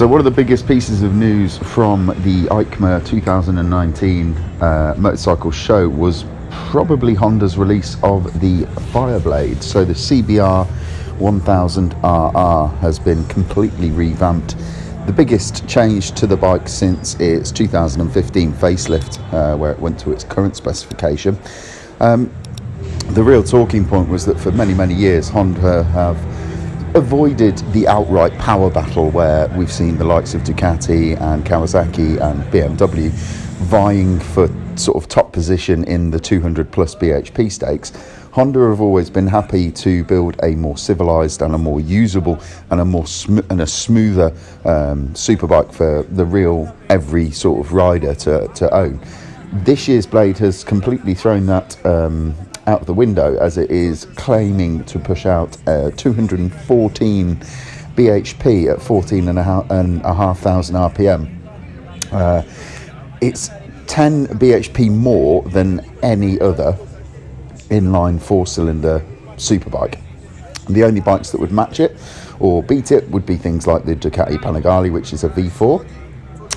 So one of the biggest pieces of news from the EICMA 2019 motorcycle show was probably Honda's release of the Fireblade. So the CBR1000RR has been completely revamped. The biggest change to the bike since its 2015 facelift, where it went to its current specification. The real talking point was that for many years Honda have avoided the outright power battle where we've seen the likes of Ducati and Kawasaki and BMW vying for sort of top position in the 200 plus bhp stakes. Honda have always been happy to build a more civilized and a more usable and a smoother superbike for the real every sort of rider to own. This year's Blade has completely thrown that out the window, as it is claiming to push out 214 bhp at 14,500 rpm. It's 10 bhp more than any other inline four-cylinder superbike. The only bikes that would match it or beat it would be things like the Ducati Panigale, which is a V4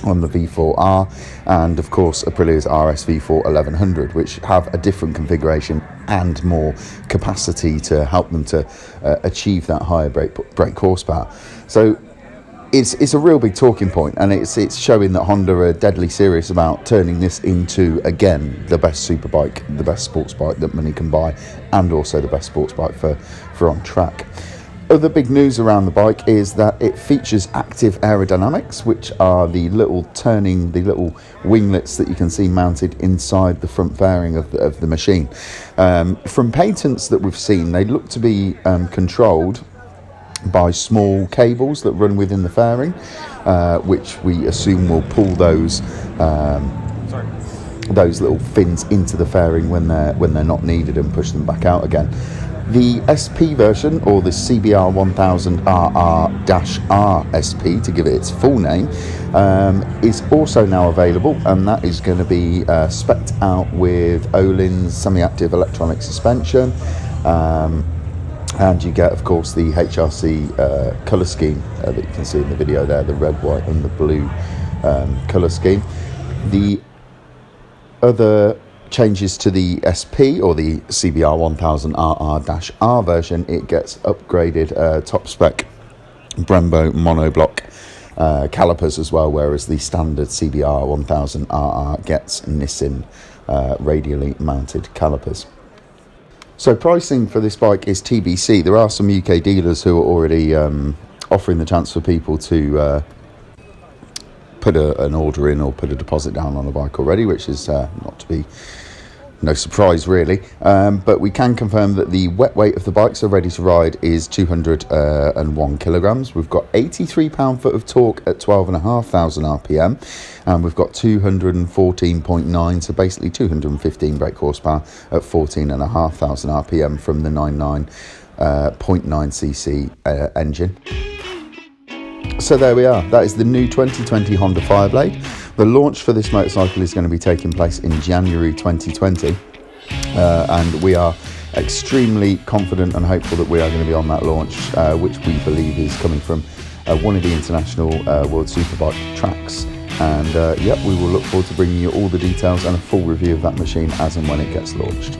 on the V4R, and of course Aprilia's RS V4 1100, which have a different configuration and more capacity to help them to achieve that higher brake horsepower. So it's a real big talking point, and it's showing that Honda are deadly serious about turning this into, again, the best superbike, the best sports bike that money can buy, and also the best sports bike for on track. Other big news around the bike is that it features active aerodynamics, which are the little winglets that you can see mounted inside the front fairing of the machine. From patents that we've seen, they look to be controlled by small cables that run within the fairing, which we assume will pull those little fins into the fairing when they're not needed and push them back out again. The SP version, or the CBR1000RR-R SP to give it its full name, is also now available, and that is going to be spec'd out with Öhlins semi-active electronic suspension, and you get, of course, the HRC colour scheme that you can see in the video there, the red, white and the blue colour scheme. The other changes to the SP, or the CBR1000RR-R version, it gets upgraded top spec Brembo monoblock calipers as well, whereas the standard CBR1000RR gets Nissin radially mounted calipers. So pricing for this bike is TBC. There are some UK dealers who are already offering the chance for people to put an order in or put a deposit down on the bike already, which is not to be no surprise really, but we can confirm that the wet weight of the bike, so ready to ride, is 201 kilograms. We've got 83 pound-foot of torque at 12,500 rpm, and we've got 214.9, so basically 215 brake horsepower at 14,500 rpm from the 99.9cc engine. So there we are. That is the new 2020 Honda Fireblade. The launch for this motorcycle is going to be taking place in January 2020, and we are extremely confident and hopeful that we are going to be on that launch, which we believe is coming from one of the international World Superbike tracks. And we will look forward to bringing you all the details and a full review of that machine as and when it gets launched.